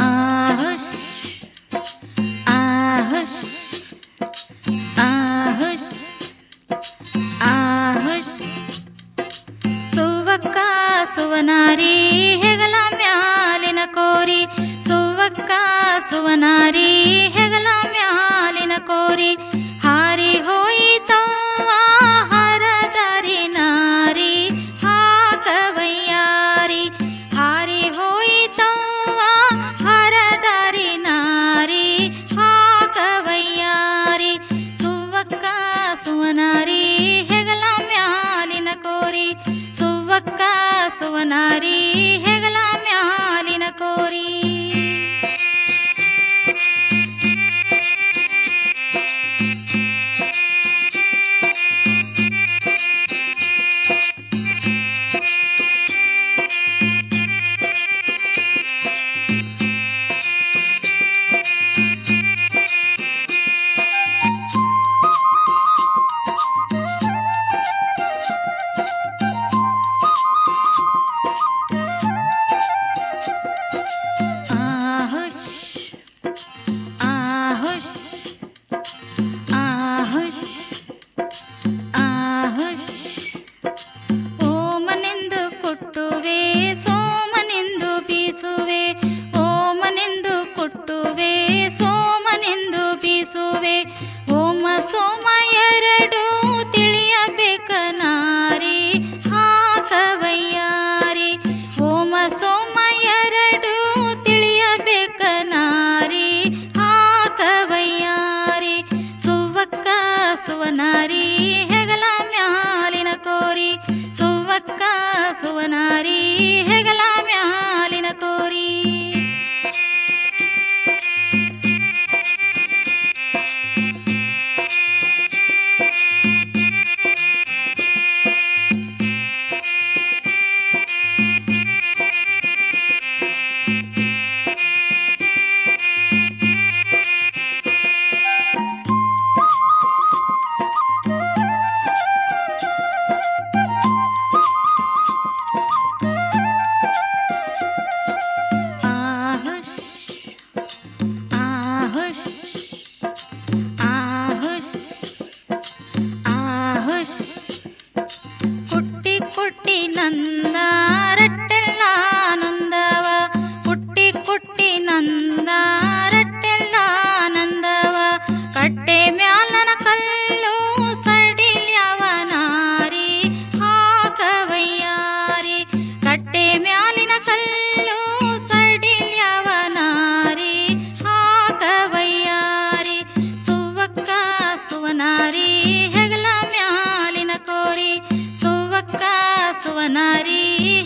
ಆಹುಷ್ ಆಹುಷ್ ಆಹುಷ್ ಆಹುಷ್ ಸುವಕ್ಕ ಸುವನಾರಿ ಹೆಗಲ ಮ್ಯಾಲಿನ ಕೋರಿ, ಸುವಕ್ಕ ಸುವನಾರಿ ಹೆಗಲ ಮ್ಯಾಲಿನ ಕೋರಿ, ಹಾರಿ ಹೋಯಿತವ್ವ ಹರದರಿ ನಾರಿ ಹಾಕವಯ್ಯಾರಿ, ಹಾರಿ ಹೋಯಿತವ್ವ ಹರದರಿ ನಾರಿ ಹಾಕವಯ್ಯಾರಿ, ಸುವಕ್ಕ ಸುವನಾರಿ ಹೆಗಲ ಮ್ಯಾಲಿನ ಕೋರಿ, ಸುವಕ್ಕ ಸುವನಾರಿ ಹೆಗಲ ಮ್ಯಾಲಿನ ಕೋರಿ. ಓಮ ಸೋಮ ಎರಡು ತಿಳಿಯಬೇಕ ನಾರಿ ಹಾಕವಯ್ಯಾರಿ, ಓಮ ಸೋಮ ಎರಡು ತಿಳಿಯಬೇಕ ನಾರಿ ಹಾಕವಯ್ಯಾರಿ, ಸುವಕ್ಕ ಸುವನಾರಿ ಹೆಗಲ ಮ್ಯಾಲಿನ ಕೋರಿ, ಸುವಕ್ಕ ಸುವನಾರಿ ಹೆಗಲ ಮ್ಯಾಲಿನ ಕೋರಿ. ಕುಟ್ಟಿ ಕುಟ್ಟಿ ನಂದ ರಟ್ಟೆಲ್ಲ ನಂದವ, ಕುಟ್ಟಿ ಕುಟ್ಟಿ ನಂದ ರಟ್ಟೆಲ್ಲ ನಂದವ, ಕಟ್ಟೆ ಮ್ಯಾಲನ ಕಲ್ಲು ಸಡಿಲ್ಯವ ನಾರಿ ಹಾಕವಯ್ಯಾರಿ, ಕಟ್ಟೆ ಮ್ಯಾಲಿನ ಕಲ್ಲು ಸಡಿಲ್ಯವ ನಾರಿ ಹಾಕವಯ್ಯಾರಿ, ಸುವಕ್ಕ ಸುವನಾರಿ ಹೆಗಲ ಮ್ಯಾಲಿನ ಕೋರಿ, ಸುವಕ್ಕ ಸುವನಾರಿ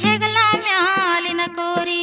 ಹೆಗಲ ಮ್ಯಾಲಿನ ಕೋರಿ.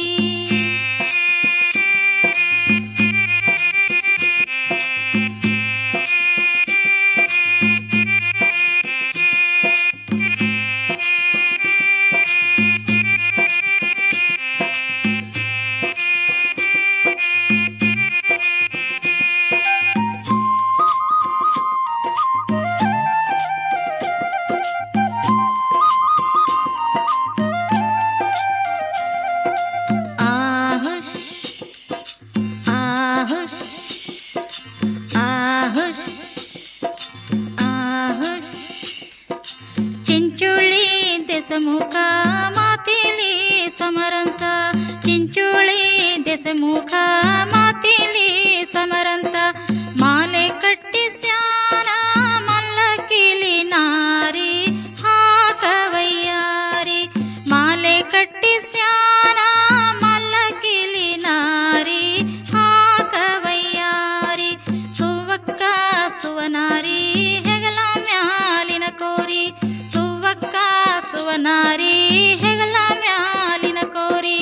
ಚಿಂಚುಳಿ ದೆಸಮುಖ ಮಾತಿಲಿ ಸಮರಂತ, ಚಿಂಚುಳಿ ದೆಸಮುಖ ಮಾತಿಲಿ ಸಮರಂತ, ಮಾಲೆ ಕಟ್ಟಿ ಸ್ಯಾನ ಮಲ್ಲಕಿಲಿ ನಾರಿ ಹಾಕವಯ್ಯಾರಿ, ಮಾಲೆ ಕಟ್ಟಿ ಸ್ಯಾನ ಮಲ್ಲಕಿಲಿ ನಾರಿ ಹಾಕವಯ್ಯಾರಿ, ಸುವಕ್ಕ ಸುವನಾರಿ ಹೆಗಲ ಮ್ಯಾಲಿನ ಕೋರಿ, ಸುವಕ್ಕ ಸುವನಾರಿ ಹೆಗಲ ಮ್ಯಾಲಿನ ಕೋರಿ.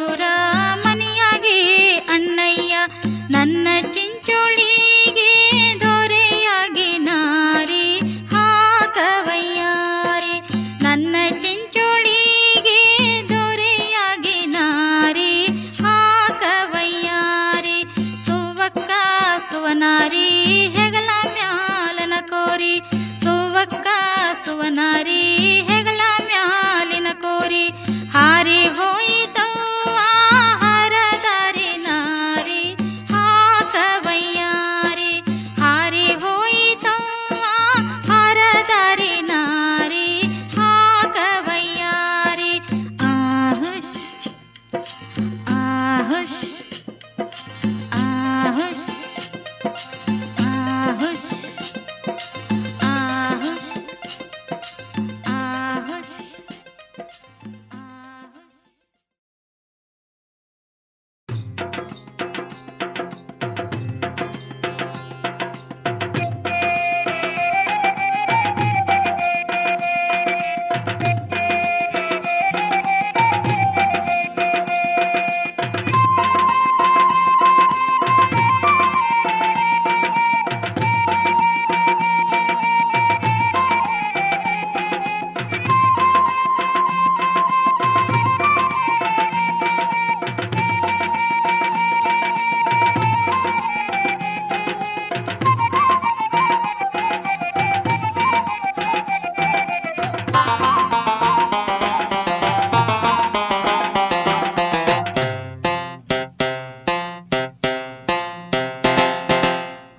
ದೇವರ ಮನೆಯಾಗೆ ಅಣ್ಣಯ್ಯ ನನ್ನ ಚಿಂಚೋಳಿಗೆ ದೊರೆಯಾಗಿ ನಾರಿ ಹಾಕವಯ್ಯಾರಿ ನನ್ನ ಚಿಂಚೋಳಿಗೆ ದೊರೆಯಾಗಿ ನಾರಿ ಹಾಕವಯ್ಯಾರಿ ಸುವಕ್ಕ ಸುವನಾರಿ ಹೆಗಲ ಮ್ಯಾಲನ ಕೋರಿ ಸುವಕ್ಕ ಸುವನಾರಿ ಹೆಗಲ ಮ್ಯಾಲಿನ ಕೋರಿ ಹಾರಿ ಹೋಯಿತವ್ವ ಹರದಾರಿ ನಾರಿ ಹಾಕವಯ್ಯಾರಿ ಹಾರಿ ಹೋಯಿತವ್ವ ಹರದಾರಿ ನಾರಿ ಹಾಕವಯ್ಯಾರಿ ಆಹುಷ್ ಆಹುಷ್ ಆಹುಷ್ ಆಹುಷ್ ಆಹುಷ್ ಆಹುಷ್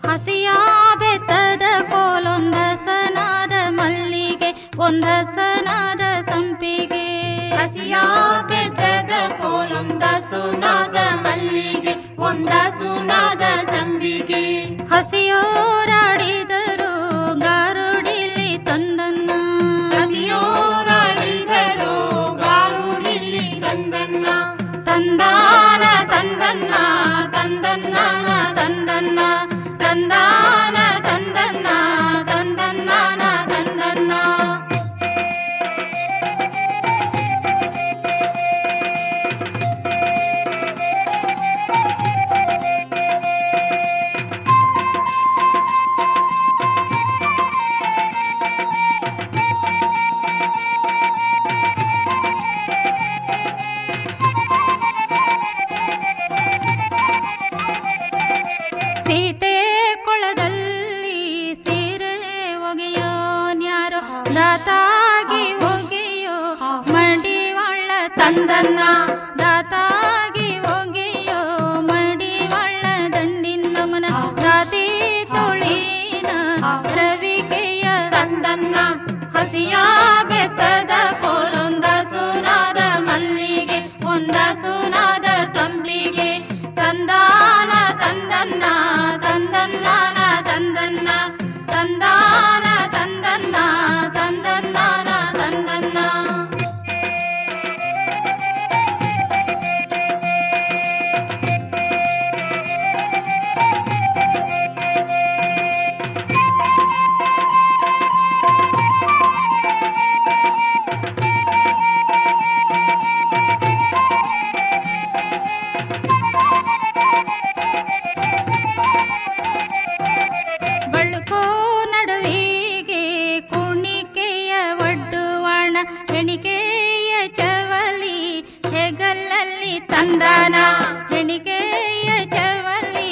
ಹಸಿಯ ಬೆತ್ತದ ಕೋಲೊಂದಸನಾದ ಮಲ್ಲಿಗೆ ಒಂದಸನಾದ ಸಂಪಿಗೆ ಹಸಿಯ ಬೆತ್ತದ ಕೋಲೊಂದಸುನಾದ ಮಲ್ಲಿಗೆ ಒಂದಸುನಾದ ಸಂಪಿಗೆ ಹಸಿಯೋರಾಡಿದರು ಗಾರುಡಿಲಿ ತಂದನ್ನ ಹಸಿಯೋರಾಡಿದರು ಗಾರುಡಿಲಿ ತಂದನ್ನ ತಂದಾನ ತಂದನ್ನ ತಂದನ್ನ ತಂದನ್ನ ತಂದಾನ ತಂದನ್ನ ತಂದನ್ನ ತಂದನ್ನ ಸೀತೆ ಕೊಳದಲ್ಲಿ ಸೀರೆ ಒಗೆಯೋ ನ್ಯಾರೋ ದಾತಾಗಿ ಒಗೆಯೋ ಮಡಿವಾಳ ತಂದನ್ನ ದಾತಾಗಿ ಒಗೆಯೋ ಮಡಿವಾಳ ದಂಡಿನಮನ ರಾತಿ ತೊಳಿನ ರವಿಕೆಯ ತಂದನ್ನ ಹಸಿಯ ಬೆತ್ತದ ಕೋಲೊಂದ ಸುನಾದ ಮಲ್ಲಿಗೆ ಒಂದ ಸುನಾದ ಸಂಪಿಗೆ ತಂದಾನ ತಂದನ್ನ ತಂದನ್ನ ತಂದನ್ನ ತಂದಾನ ತಂದನ್ನ ತಂದನ್ನ ತಂದನ್ನ ಬಳುಕೋ ನಡುವಿಗೆ ಕುಣಿಕೆಯ ಒಡ್ಡುವಾಣ ಹೆಣಿಕೆಯ ಚವಲಿ ಹೆಗಲಲ್ಲಿ ತಂದಾನ ಹೆಣಿಕೆಯ ಚವಲಿ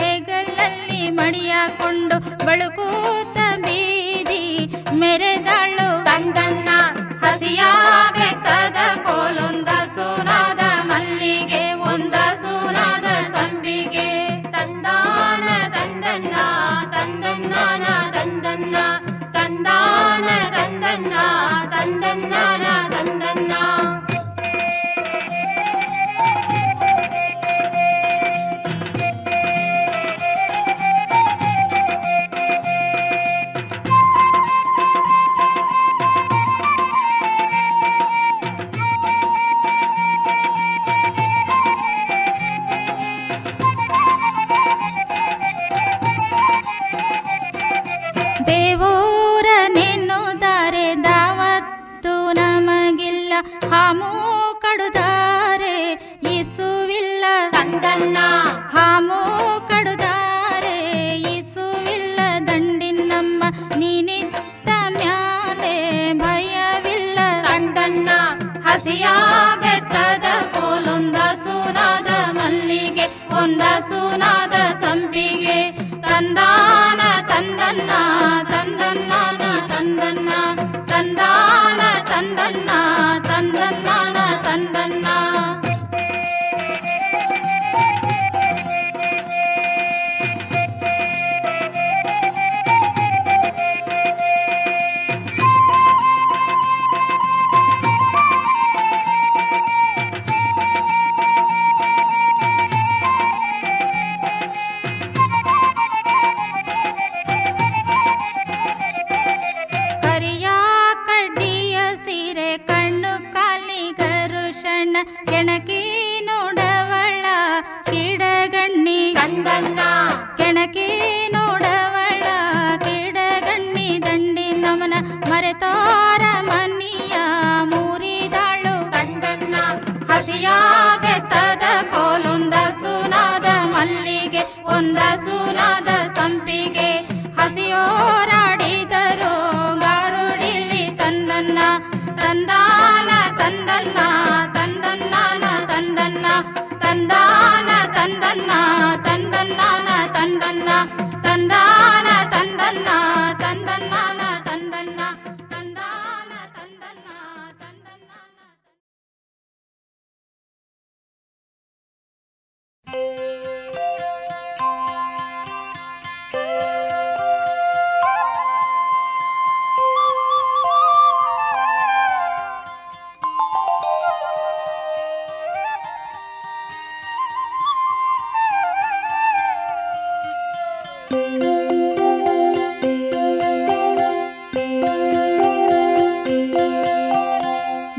ಹೆಗಲಲ್ಲಿ ಮಡಿಯಾಕೊಂಡು ಬಳುಕೂತ ಬೀದಿ ಮೆರೆದಾಳು ತಂದನ್ನ ಹಸಿಯ ಬೆತ್ತದ ಕೋಲೊಂದ ಸುನಾದ ಮಲ್ಲಿಗೆ ಒಂದ ಸುನಾದ ಸಂಪಿಗೆ ತಂದಾನ ತಂದನ್ನ ತಂದನ್ನ ತಂದನ್ನ ತಂದಾನ ತಂದನ್ನ ತಂದನ್ನ ತಂದನ್ನ ತಂದಾನ ತಂದನ್ನ ತಂದನ್ನಾನ ತಂದನ್ನ ತಂದಾನ ತಂದನ್ನ ತಂದನ್ನಾನ ತಂದನ್ನ. ಕೆಣಕಿ ನೋಡವಳ ಕಿಡಗಣ್ಣಿ ತಂದನ್ನ ಕೆಣಕಿ ನೋಡವಳ ಕಿಡಗಣ್ಣಿ ದಂಡಿ ನಮನ ಮರೆತಾರ ಮನಿಯ ಮೂರಿದಾಳು ತಂದನ್ನ ಹಸಿಯ ಬೆತ್ತದ ಕೋಲೊಂದ ಸುನಾದ ಮಲ್ಲಿಗೆ ಒಂದ ಸುನಾದ ಸಂಪಿಗೆ ಹಸಿಯೋರಾಡಿದರು ಗಾರುಡಿಲಿ ತಂದನ್ನ ತಂದಾನ ತಂದನ್ನ ತಂದನ್ನಾನ ತಂದನ್ನ ತಂದಾನ ತಂದನ್ನ ತಂದನ್ನಾನ ತಂದನ್ನ ತಂದಾನ ತಂದನ್ನ ತಂದನ್ನಾನ ತಂದನ್ನ ತಂದಾನ ತಂದನ್ನ ತಂದನ್ನಾನ.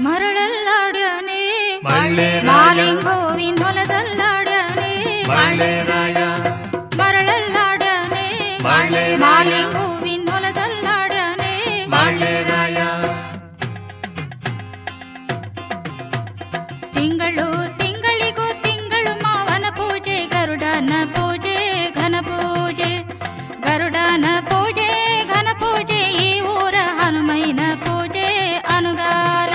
ಮರಳಲ್ಲಾಡ್ಯಾನೆ ಮಾಲಿಂಗೋವಿನ ಹೊಲದಲ್ಲಾಡ್ಯಾನೆ ಮರಳಲ್ಲಾಡ್ಯಾನೆ ಮಾಲಿಂಗೋವಿನ ಹೊಲದಲ್ಲಾಡ್ಯಾನೆ ತಿಂಗಳು ತಿಂಗಳಿಗೂ ತಿಂಗಳು ಮಾವನ ಪೂಜೆ ಗರುಡನ ಪೂಜೆ ಘನ ಪೂಜೆ ಗರುಡನ ಪೂಜೆ ಘನ ಪೂಜೆ ಈ ಊರ ಹನುಮೈನ ಪೂಜೆ ಅನುಗಾಲ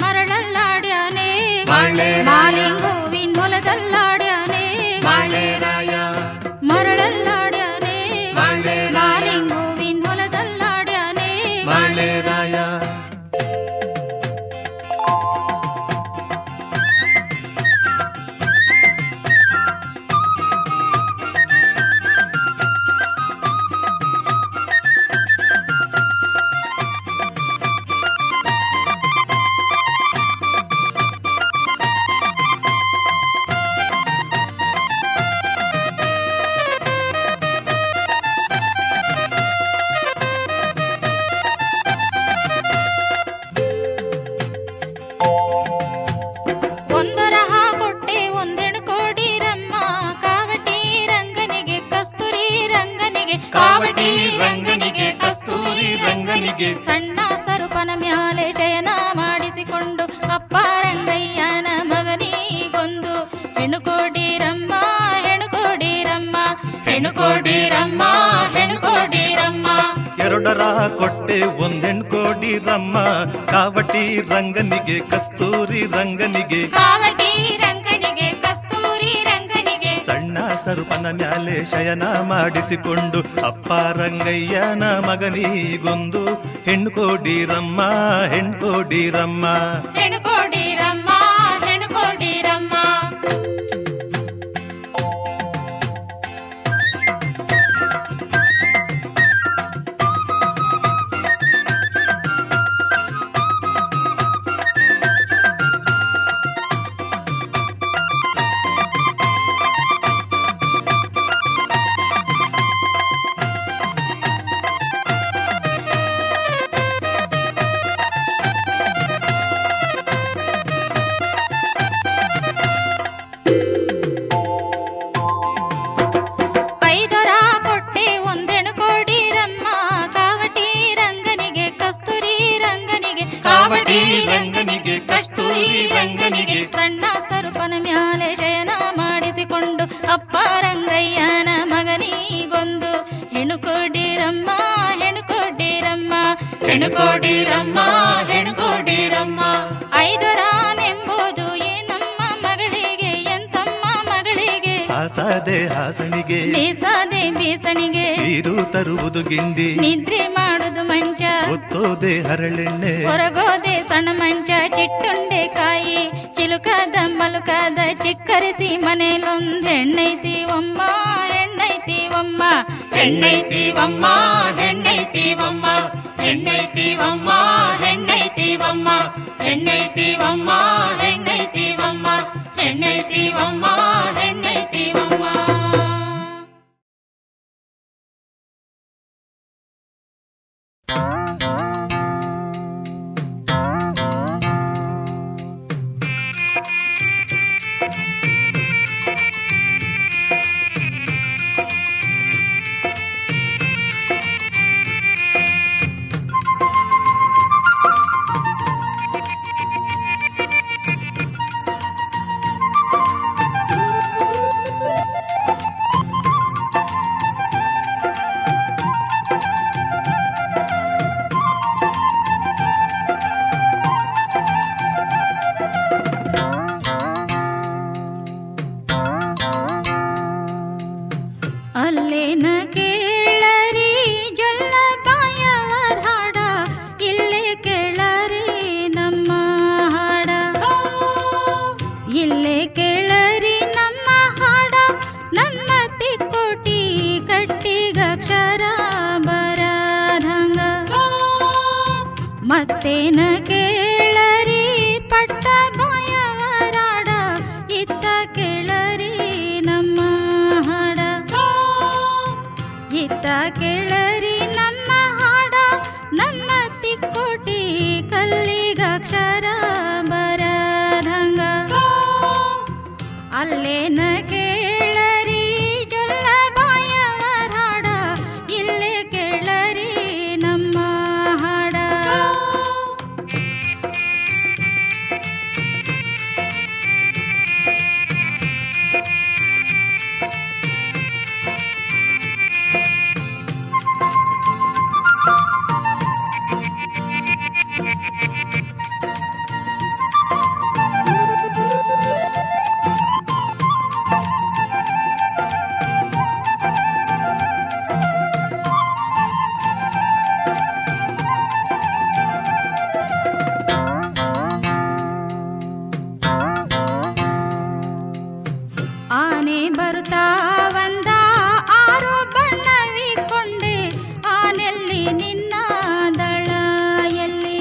ಮರಳಲ್ಲಾಡ್ಯಾನೆ ಮಾಲಿಂಗೋವಿನ ಹೊಲದಲ್ಲಾಡ್ಯಾನೆ ಮರಳಲ್ಲಾಡ್ಯಾನೆ ಮಾಲಿಂಗೋವಿನ ಹೊಲದಲ್ಲಾಡ್ಯಾನೆ ಒಂದರ ಕೊಟ್ಟೆ ಒಂದೆಣು ಕೋಡಿರಮ್ಮ ಕಾವಟಿ ರಂಗನಿಗೆ ಕಸ್ತೂರಿ ರಂಗನಿಗೆ ಕಾವಟಿ ರಂಗನಿಗೆ ಕಸ್ತೂರಿ ರಂಗನಿಗೆ ಸಣ್ಣ ಸರುಪನ ಮ್ಯಾಲೆ ಶಯನ ಮಾಡಿಸಿಕೊಂಡು ಅಪ್ಪ ರಂಗಯ್ಯನ ಮಗನಿಗೊಂದು ಹೆಣ್ಣು ಕೋಡಿರಮ್ಮ ಹೆಣ್ಣು ಕೋಡಿರಮ್ಮ ಹೆಣ್ಣು ಕೋಡಿರಮ್ಮ ಹೆಣ್ಣು ಕೋಡಿರಮ್ಮ. ಎರಡರ ಕೊಟ್ಟೆ ಒಂದೆಣ್ ಕೋಡಿರಮ್ಮ ಕಾವಟಿ ರಂಗನಿಗೆ ಕಸ್ತೂರಿ ರಂಗನಿಗೆ ಕಾವಟಿ ರಂಗನಿಗೆ ಕಸ್ತೂರಿ ರಂಗನಿಗೆ ಸಣ್ಣ ಸರುಪನ ಮ್ಯಾಲೆ ಶಯನ ಮಾಡಿಸಿಕೊಂಡು ಅಪ್ಪ ರಂಗಯ್ಯನ ಮಗನಿಗೊಂದು ಹೆಣ್ಣು ಕೋಡಿರಮ್ಮ ಹೆಣ್ಣು ಕೋಡಿರಮ್ಮ ಹೆಣ್ಣು ಕೋಡಿರಮ್ಮ ಹೆಣ್ಣು ಕೋಡಿರಮ್ಮ. ಕಾವಟಿ ರಂಗನಿಗೆ ಕಸ್ತೂರಿ ರಂಗನಿಗೆ ಸಣ್ಣ ಸರುಪನ ಮ್ಯಾಲೆ ಶಯನ ಮಾಡಿಸಿಕೊಂಡು ಅಪ್ಪ ರಂಗಯ್ಯನ ಮಗನಿಗೊಂದು ಹೆಣ್ಣು ಕೊಡಿರಮ್ಮ ಹೆಣ್ಣು ಕೊಡಿರಮ್ಮ ಹೆಣ್ಣು ಕೊಡಿರಮ್ಮ ಹೆಣ್ಣು ಕೊಡಿರಮ್ಮ. ಐದರಾನೆಂಬುದು ಏನಮ್ಮ ಮಗಳಿಗೆ ಎಂತಮ್ಮ ಮಗಳಿಗೆ ಹಾಸದೆ ಹಾಸಣಿಗೆ ಬೇಸದೆ ಬೇಸಣಿಗೆ ನೀರು ತರುವುದು ಗಿಂಡಿ ನಿದ್ರೆ ಮಾಡುದು ಮಂಚ ಒತ್ತೋದೆ ಹರಳೆಣ್ಣೆ ಹೊರಗೋದೆ ಸಣ್ಣ ಮಂಚ ಚಿಟ್ಟುಂಡೆ ಕಾಯಿ ಚಿಲುಕದ ಮಲುಕದ ಚಿಕ್ಕರಿಸಿ ಮನೇಲೊಂದು ಹೆಣ್ಣೈತಿವಮ್ಮ ಹೆಣ್ಣೈತಿವಮ್ಮ ಹೆಣ್ಣೈತಿವಮ್ಮ ಹೆಣ್ಣೈತಿವಮ್ಮ ಹೆಣ್ಣೈತಿವಮ್ಮ ಹೆಣ್ಣೈತಿವಮ್ಮ ಹೆಣ್ಣೈತಿವಮ್ಮ ಹೆಣ್ಣೈತಿವಮ್ಮ ಹೆಣ್ಣೈತಿವಮ್ಮ ಹೆಣ್ಣೈತಿವಮ್ಮ. ಅಲ್ಲೇನ ಕೇಳರಿ ಜೊಲ್ಲಬಾಯವರ ಹಾಡ ಇಲ್ಲೇ ಕೇಳರಿ ನಮ್ಮ ಹಾಡ ಇಲ್ಲೇ ಕೇಳರಿ ನಮ್ಮ ಹಾಡ ನಮ್ಮ ತಿಕ್ಕೋಟಿ ಕಟ್ಟಿಗಕ್ಷರ ಬರದಂಗ ಮತ್ತೇನ ಕೇಳರಿ ಪಟ್ಟ ಬಾಯವರಾಡ ಇತ್ತ ಕೇಳರಿ ನಮ್ಮ ಹಾಡ ಇತ್ತ ಕೇಳರಿ ನಮ್ಮ ಹಾಡ ನಮ್ಮ ತಿಕ್ಕೋಟಿ ಕಲ್ಲಿಗಕ್ಷರ ಬರದಂಗ ಅಲ್ಲೇನ ಕೇಳರಿ ಜೊಲ್ಲಬಾಯವರ ಹಾಡ ಇಲ್ಲೇ ಕೇಳರಿ ನಮ್ಮ ಹಾಡ. ಆನೆ ಬರುತ್ತಾವಂದ ಆರು ಬಣ್ಣವಿಕೊಂಡೆ ಆನೆಲ್ಲಿ ನಿನ್ನ ದಳ ಎಲ್ಲಿ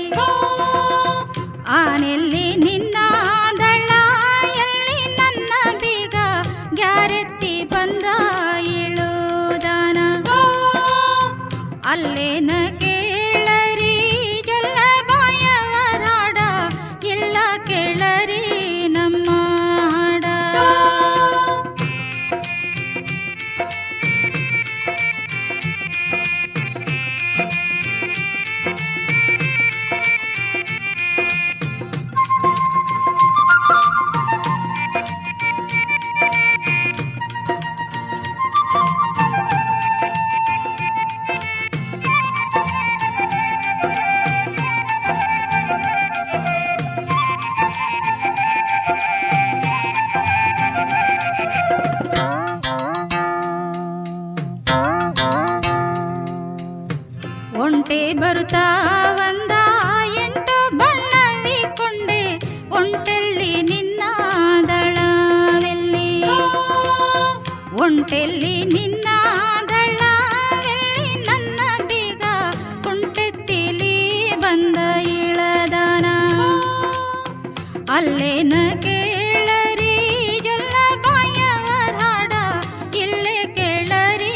ಆನೆಲ್ಲಿ ನಿನ್ನ ದಳ ಎಲ್ಲಿ ನನ್ನ ಬೀಗ ಗ್ಯಾರೆತ್ತಿ ಬಂದ ಇಳುದಾನ ಅಲ್ಲೇನ ಕೇಳರಿ ಜೊಲ್ಲಬಾಯವರ ಹಾಡ ಇಲ್ಲ ಕೇಳರಿ ನಮ್ಮ ಹಾಡ. ಒಂಟೆ ಬರುತ್ತಾವಂದ ಎಂಟು ಬಣ್ಣವಿಕೊಂಡೆ ಒಂಟೆಲ್ಲಿ ನಿನ್ನ ದಳವೆಲ್ಲಿ ಒಂಟೆಲ್ಲಿ ನಿನ್ನ ದಳವೆಲ್ಲಿ ನನ್ನ ಬೀಗ ಕುಂಟೆತ್ತಿಲಿ ಬಂದ ಇಳದಾನ ಅಲ್ಲೇನ ಕೇಳರಿ ಜೊಲ್ಲಬಾಯವರ ಹಾಡ ಇಲ್ಲೇ ಕೇಳರಿ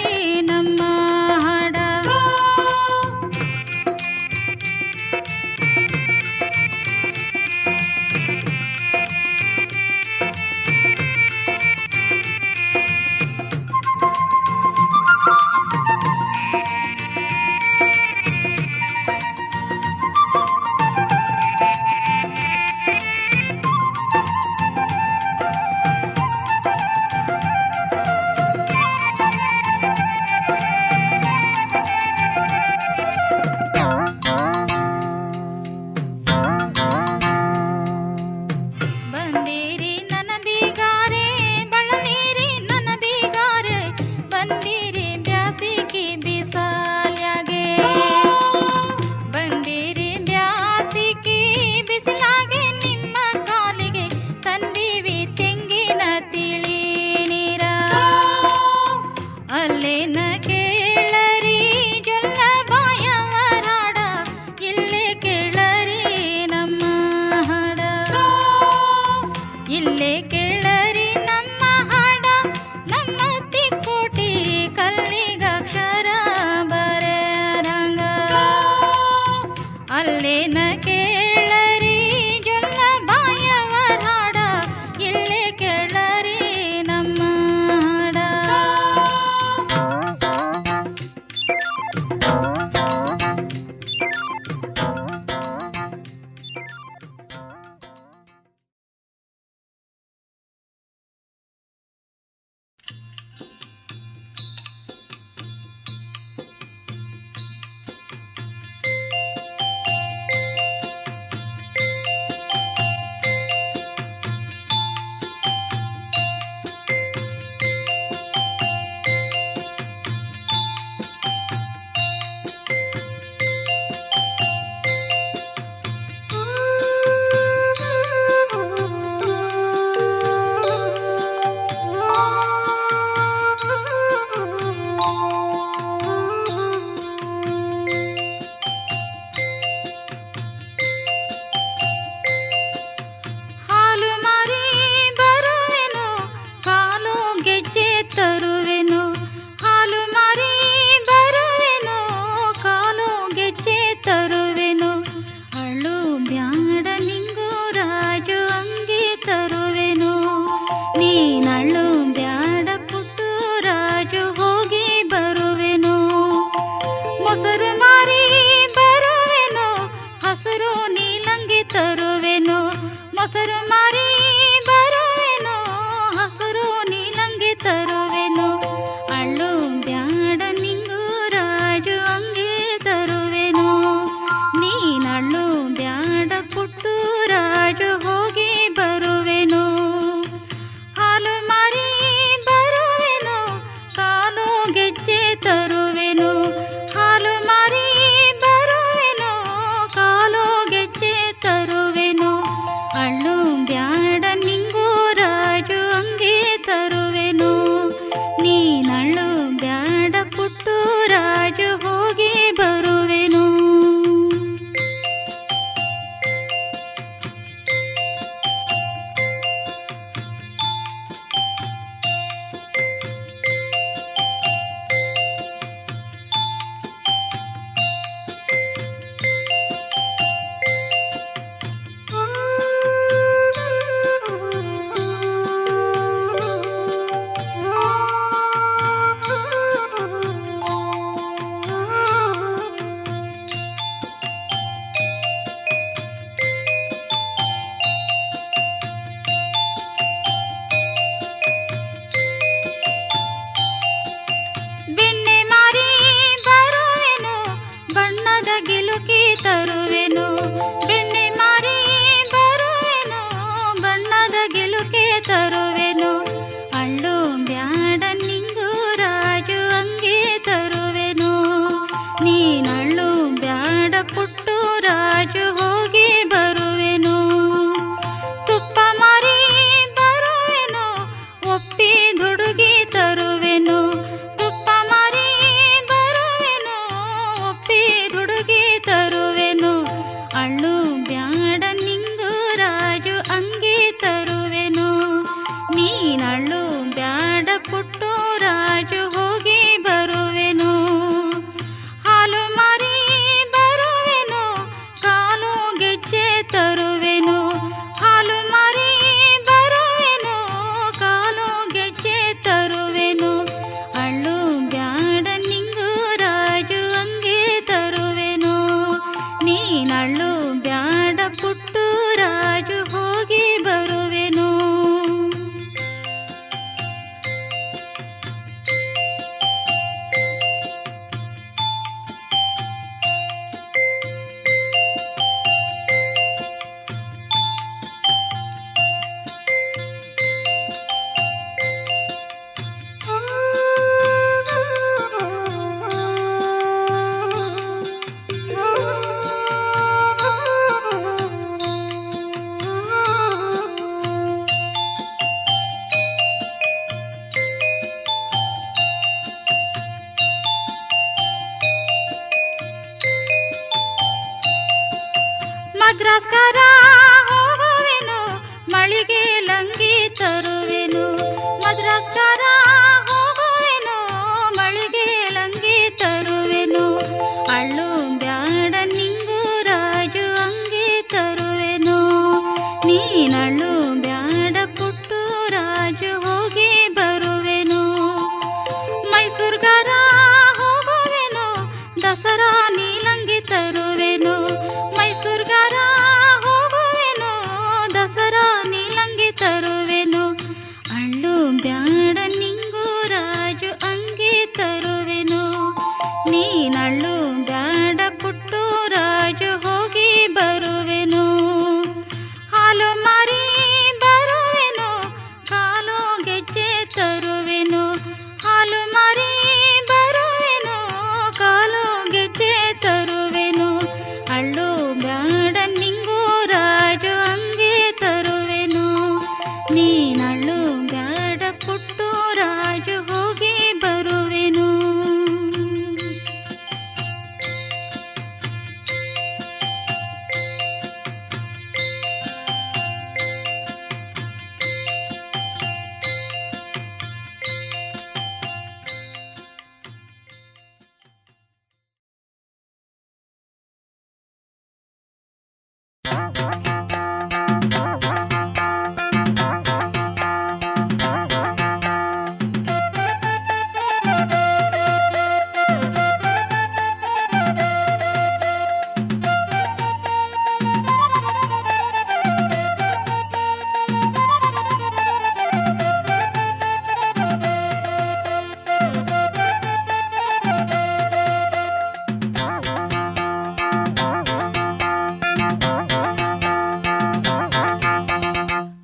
ನಮ್ಮ ಹಾಡ. ಮದ್ರಾಸ್ಕರ ಹೋಗುವೆನು ಮಳಿಗೆ ಲಂಗಿ ತರುವೆನು ಮದ್ರಾಸ್ಕರ ಹೋಗುವೆನು ಮಳಿಗೆ ಲಂಗಿ ತರುವೆನು ಅಳ್ಳು ಬ್ಯಾಡ ನಿಂಗು ರಾಜು ಅಂಗಿ ತರುವೆನು ನೀನಳ್ಳು ಬ್ಯಾಡ ಪುಟ್ಟು ರಾಜು ಹೋಗಿ ಬರುವೆನು ಮೈಸೂರ್ಗರ ಹೋಗುವೆನು ದಸರಾ ನೀಲಂಗಿ ತರುವೆನು ಮೈಸೂರ್ಗರ ಹೋಗುವೆನು ದಸರಾ ನೀಲಂಗಿ ತರುವೆನು ಅಳ್ಳು ಬ್ಯಾಡ ನಿಂಗು ರಾಜು ಅಂಗಿ ತರುವೆನು ನೀನಳ್ಳು ಬ್ಯಾಡ ಪುಟ್ಟು ರಾಜು ಹೋಗಿ ಬರುವೆನು ಹಾಲು ಮಾರಿ ಬರುವೆನು ಕಾಲು ಗೆಜ್ಜೆ ತರುವೆನು ಹಾಲು ಮಾರಿ ಬರುವೆನು ಕಾಲು ಗೆಜ್ಜೆ ತರುವೆನು ಅಳ್ಳು ಬ್ಯಾಡ ನಿಂಗು ರಾಜು ಅಂಗಿ ತರುವೆನು ನೀನಳ್ಳು ಬ್ಯಾಡ ಪುಟ್ಟು ರಾಜು ಹೋಗಿ ಬರುವೆನು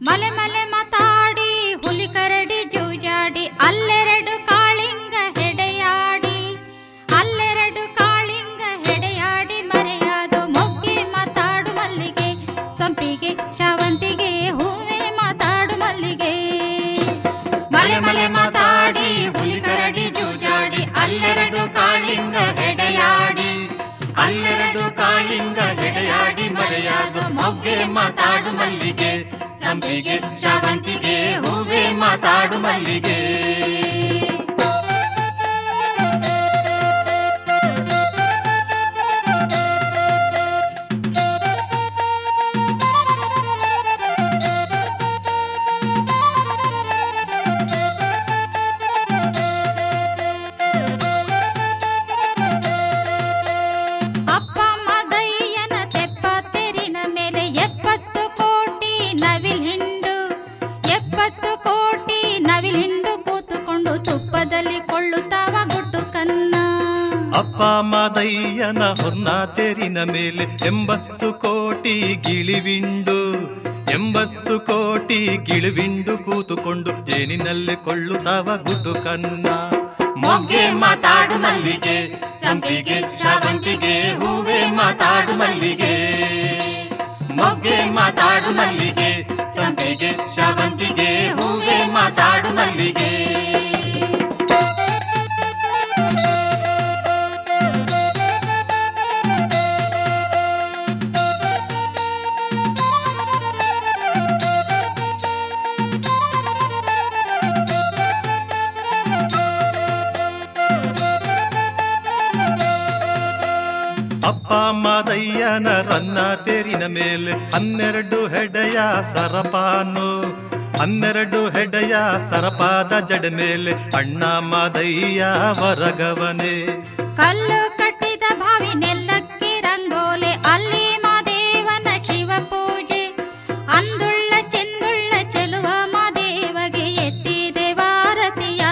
ಮಲೆ ಮಲೆ ಮಾತಾಡಿ ಹುಲಿ ಕರಡಿ ಜೂಜಾಡಿ ಅಲ್ಲೆರಡು ಕಾಳಿಂಗ ಹೆಡೆಯಾಡಿ ಅಲ್ಲೆರಡು ಕಾಳಿಂಗ ಹೆಡೆಯಾಡಿ ಮರೆಯಾದು ಮೊಗ್ಗೆ ಮಾತಾಡು ಮಲ್ಲಿಗೆ ಸಂಪಿಗೆ ಶಾವಂತಿಗೆ ಹೂವೆ ಮಾತಾಡು ಮಲ್ಲಿಗೆ ಮಲೆ ಮಲೆ ಮಾತಾಡಿ ಹುಲಿ ಕರಡಿ ಜೂಜಾಡಿ ಅಲ್ಲೆರಡು ಕಾಳಿಂಗ ಹೆಡೆಯಾಡಿ ಅಲ್ಲೆರಡು ಕಾಳಿಂಗ ಹೆಡೆಯಾಡಿ ಮರೆಯಾದು ಮೊಗ್ಗೆ ಮಾತಾಡು ಮಲ್ಲಿಗೆ ಸಂಪಿಗೆ ಶಾವಂತಿಗೆ ಹೂವೆ ಮಾತಾಡು ಮಲ್ಲಿಗೆ ಅಪ್ಪ ಮದಯ್ಯನ ತೆಪ್ಪ ತೆರಿನ ಮೇಲೆ 70 ಕೋಟಿ ನವಿಲ್ ಹಿಂಡು 70 ಕೋಟಿ ನವಿಲ್ ಹಿಂಡು ಕೂತುಕೊಂಡು ತುಪ್ಪದಲ್ಲಿ ಕೊಳ್ಳುತ್ತಾವ ಗುಟ್ಟು ಕನ್ನ ಅಪ್ಪ ಮಾದಯ್ಯನ ಹೊನ್ನ ತೇರಿನ ಮೇಲೆ 80 ಕೋಟಿ ಗಿಳಿವಿಂಡು 80 ಕೋಟಿ ಗಿಳಿವಿಂಡು ಕೂತುಕೊಂಡು ಜೇನಿನಲ್ಲಿ ಕೊಳ್ಳುತ್ತಾವ ಗುಡ್ಡು ಕನ್ನ ಮೊಗ್ಗೆ ಮಾತಾಡು ಮಲ್ಲಿಗೆ ಸಂಪಿಗೆ ಶಾವಂತಿಗೆ ಹೂವೆ ಮಾತಾಡು ಮಲ್ಲಿಗೆ ಮೊಗ್ಗೆ ಮಾತಾಡು ಮಲ್ಲಿಗೆ ಸಂಪಿಗೆ ಶಾವಂತಿಗೆ ಹೂವೆ ಮಾತಾಡು ಮಲ್ಲಿಗೆ ಅಪ್ಪ ಮಾದಯ್ಯನ ರನ್ನ ತೇರಿನ ಮೇಲೆ 12 ಹೆಡೆಯ ಸರಪಾನು 12 ಹೆಡೆಯ ಸರಪಾದ ಜಡ ಮೇಲೆ ಅಣ್ಣ ಮಾದಯ್ಯ ವರಗವನೆ ಕಲ್ಲು ಕಟ್ಟಿದ ಬಾವಿ ನೆಲ್ಲಕ್ಕೆ ರಂಗೋಲೆ ಅಲ್ಲಿ ಮಾದೇವನ ಶಿವ ಪೂಜೆ ಅಂದುಳ್ಳ ಚೆಂದುಳ್ಳ ಚೆಲುವ ಮಾದೇವಗೆ ಎತ್ತಿದೆ ವಾರತಿಯ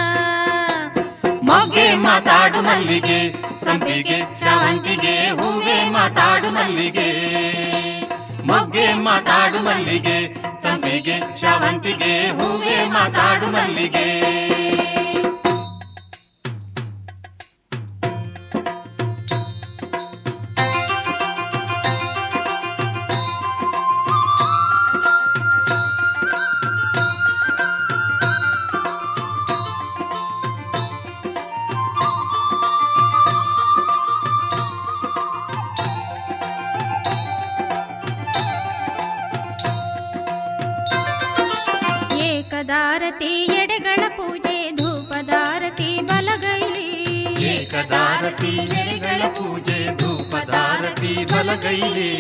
ಮೊಗ್ಗೆ ಮಾತಾಡು ಮಲ್ಲಿಗೆ ಸಂಪಿಗೆ ಶಾವಂತಿಗೆ ಹೂವೆ ಮಾತಾಡು ಮಲ್ಲಿಗೆ ಮೊಗ್ಗೆ ಮಾತಾಡು ಮಲ್ಲಿಗೆ ಸಂಪಿಗೆ ಶಾವಂತಿಗೆ ಹೂವೆ ಮಾತಾಡು ಮಲ್ಲಿಗೆ ಏಕದಾರತಿ ಎಡೆಗಳ ಪೂಜೆ ಧೂಪದಾರತಿ ಬಲಗೈಲಿ ಏಕದಾರತಿ ಎಡೆಗಳ ಪೂಜೆ ಧೂಪದಾರತಿ ಬಲಗೈಲಿ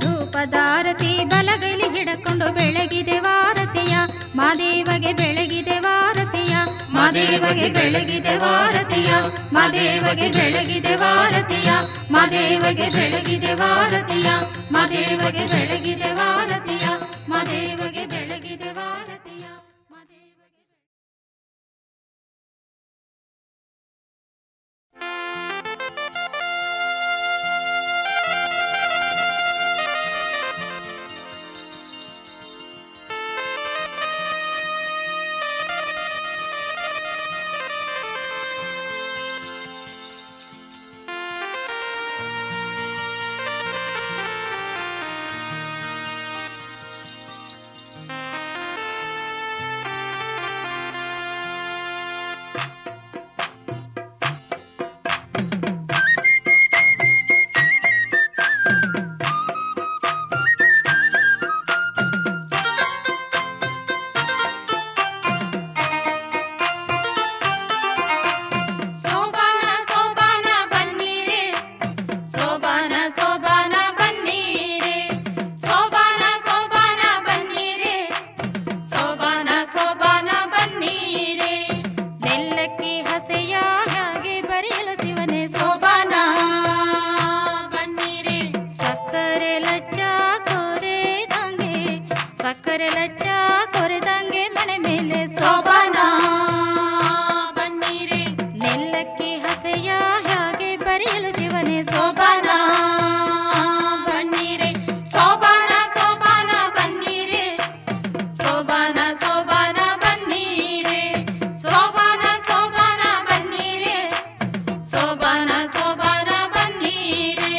ಧೂಪದಾರತಿ ಬಲಗೈಲಿ ಹಿಡಕೊಂಡು ಬೆಳಗಿದೆ ವಾರತಿಯ ಮಾದೇವಗೆ ಬೆಳಗಿದೆ ವಾರತಿಯ ಮಾದೇವಗೆ ಬೆಳಗಿದೆ ವಾರತಿಯ ಮಾದೇವಗೆ ಬೆಳಗಿದೆ ವಾರತಿಯ ಮಾದೇವಗೆ ಬೆಳಗಿದೆ ವಾರತಿಯ ಮಾದೇವಗೆ ಬೆಳಗಿದೆ ವಾರತಿಯ ಮಾದೇವಗೆ ಬೆಳಗಿದೆ ವಾರತಿಯ ಮಾದೇವಗೆ ಸಕ್ಕರೆ ಲಚ್ಚ ಕೊರೆದಂಗೆ ಮನೆ ಮೇಲೆ ಸೋಬಾನ ಬನ್ನೀರೆ ನೆಲ್ಲಕ್ಕಿ ಹಸೆಯ ಹಾಗೆ ಬರೆಯಲು ಶಿವನೇ ಸೋಬಾನ ಬನ್ನೀರೆ ಸೋಬಾನ ಸೋಬಾನ ಬನ್ನೀರೆ ಸೋಬಾನ ಸೋಬಾನ ಬನ್ನೀರೆ ಸೋಬಾನ ಸೋಬಾನ ಬನ್ನೀರೆ ಸೋಬಾನ ಸೋಬಾನ ಬನ್ನೀರೆ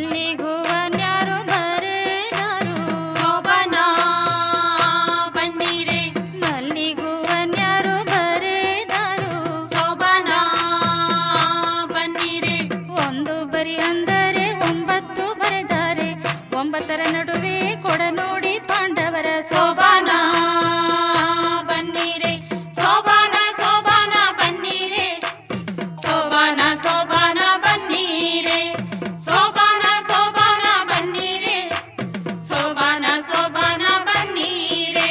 ಮಲ್ಲಿಗೂವನ್ಯಾರು ಬರೆದರು ಸೋಬಾನ ಬನ್ನೀರೆ ಮಲ್ಲಿಗೂವನ್ಯಾರು ಬರೆದರು ಸೋಬಾನ ಬನ್ನೀರೆ ಒಂದು ಬರಿ ಅಂದರೆ 9 ಬರೆದಾರೆ 9ರ ನಡುವೆ ಕೊಡ ನೋಡಿ ಪಾಂಡವರ ಸೋಬಾನ ಬನ್ನೀರೆ ಸೋಬಾನ ಸೋಬಾನ ಬನ್ನೀರೆ ಸೋಬಾನ ಸೋಬಾನ ಬನ್ನೀರೆ ಸೋಬಾನ ಸೋಬಾನ ಬನ್ನೀರೆ ಸೋಬಾನ ಸೋಬಾನ ಬನ್ನೀರೆ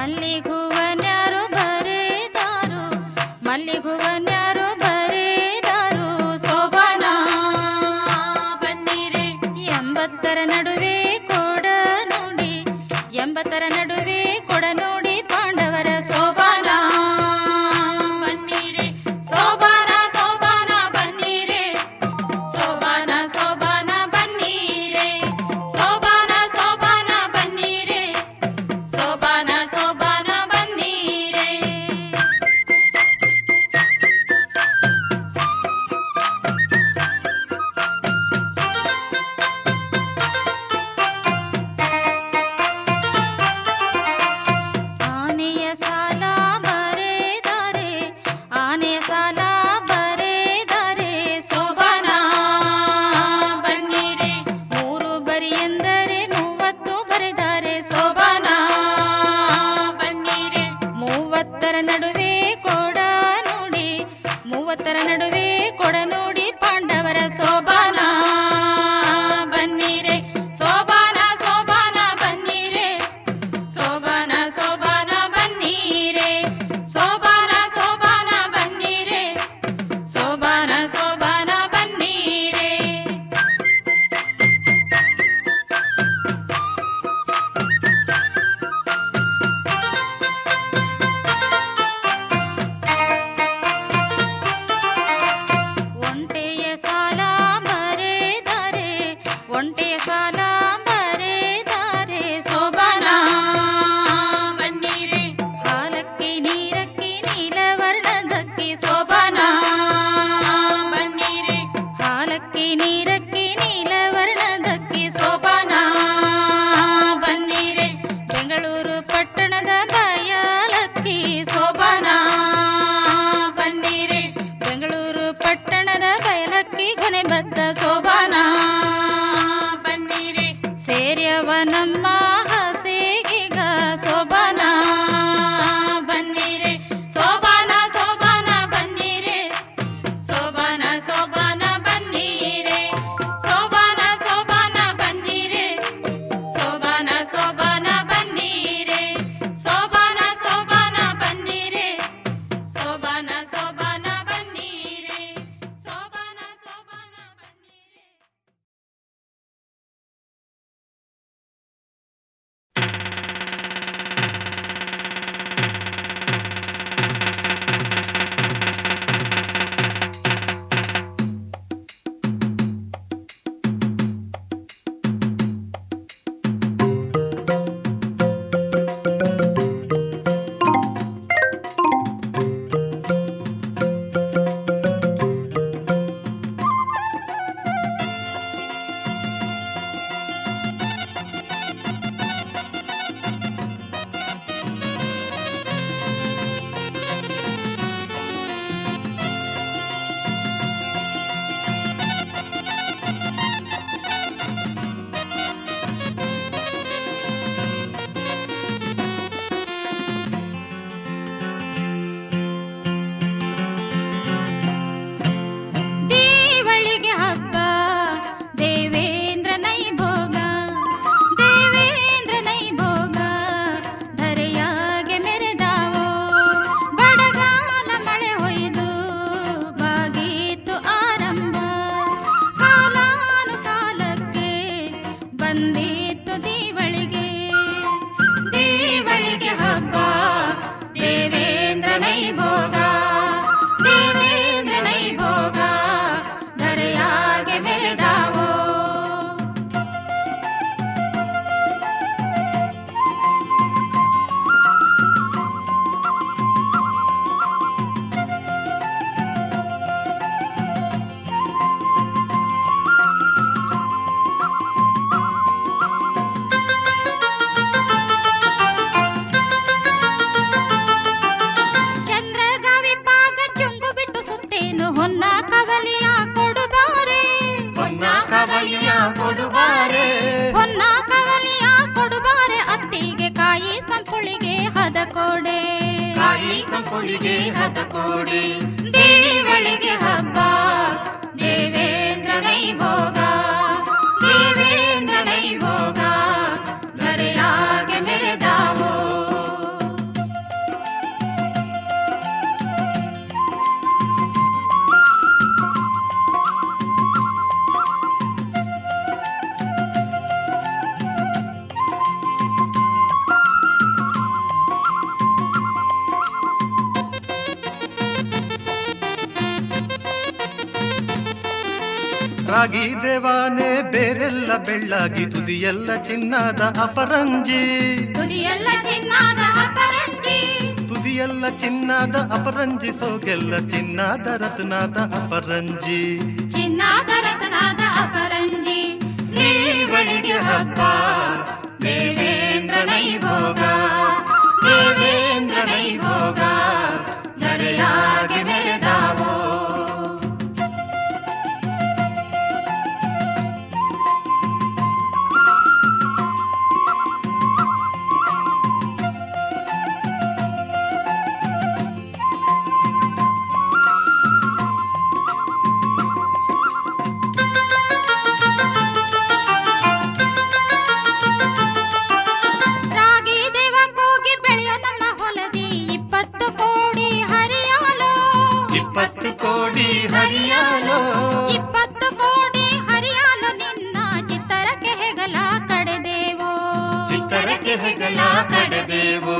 ಮಲ್ಲಿಗೂವನ್ಯಾರು ಬರೆದರು ಮಲ್ಲಿಗೂವನ್ಯಾರು ಬರೆದರು ಸೋಬಾನ ಬನ್ನೀರೆ 80ರ ನಡುವೆ ಕೊಡ ನೋಡಿ 80ರ ನಡುವೆ ಕೊಡ ನೋಡಿ ಪಾಂಡವರ ಸೋಬಾನ ಬನ್ನೀರೆ ಸೋಬಾನ ಸೋಬಾನ ಬನ್ನೀರೆ ಸೋಬಾನ ಸೋಬಾನ ಬನ್ನೀರೆ ಸೋಬಾನ ಸೋಬಾನ ಬನ್ನೀರೆ ಸೋಬಾನ ಸೋಬಾನ ಬನ್ನೀರೆ ಹೊನ್ನ ಕವಲಿಯ ಕೊಡುಬಾರೆ, ಹೊನ್ನ ಕವಲಿಯ ಕೊಡುಬಾರೆ, ಹೊನ್ನ ಕವಲಿಯ ಕೊಡುಬಾರೆ, ಅತ್ತಿಗೆ ಕಾಯಿ ಸಂಪುಳಿಗೆ ಹದ ಕೊಡೆ, ಕಾಯಿ ಸಂಪುಳಿಗೆ ಹದ ಕೊಡೆ. ದೇವಳಿಗೆ ಹಬ್ಬ ದೇವೇಂದ್ರ ನೈಭೋಗ, ದೇವೇಂದ್ರ ನೈಭೋಗ ಧರೆಯಾಗೆ ಮೆರೆದಾವೋ. ರಾಗಿ ದೇವಾನೆ ಬೇರೆಲ್ಲ ಬೆಳ್ಳಾಗಿ ತುದಿಯೆಲ್ಲ ಚಿನ್ನದ ಅಪರಂಜಿ, ತುದಿಯೆಲ್ಲ ಚಿನ್ನದ ಅಪರಂಜಿ, ತುದಿಯೆಲ್ಲ ಚಿನ್ನದ ಅಪರಂಜಿ, ಸೋಗೆಲ್ಲ ಚಿನ್ನದ ರತ್ನದ ಅಪರಂಜಿ, ಚಿನ್ನದ ರತ್ನದ ಅಪರಂಜಿ. ದೇವಳಿಗೆ ಹಬ್ಬ ದೇವೇಂದ್ರ ನೈಭೋಗ, ದೇವೇಂದ್ರ ನೈಭೋಗ ಧರೆಯಾಗೆ ಮೆರೆದಾವೋ. ರಾಗಿ ದೇವ ಕೂಗಿ ಬೆಳೆಯೋ ನಮ್ಮ ಹೊಲದಿ 20 ಕೋಡಿ ಹರಿಯಾಲೋ, 20 ಕೋಡಿ ಹರಿಯಾಲೋ, 20 ಕೋಡಿ ಹರಿಯಾಲೋ, ನಿನ್ನ ಚಿತ್ತರಕ್ಕೆ ಹೆಗಲ ಕಡೆದೇವೋ, ಚಿತ್ತರಕ್ಕೆ ಹೆಗಲ ಕಡೆದೇವೋ.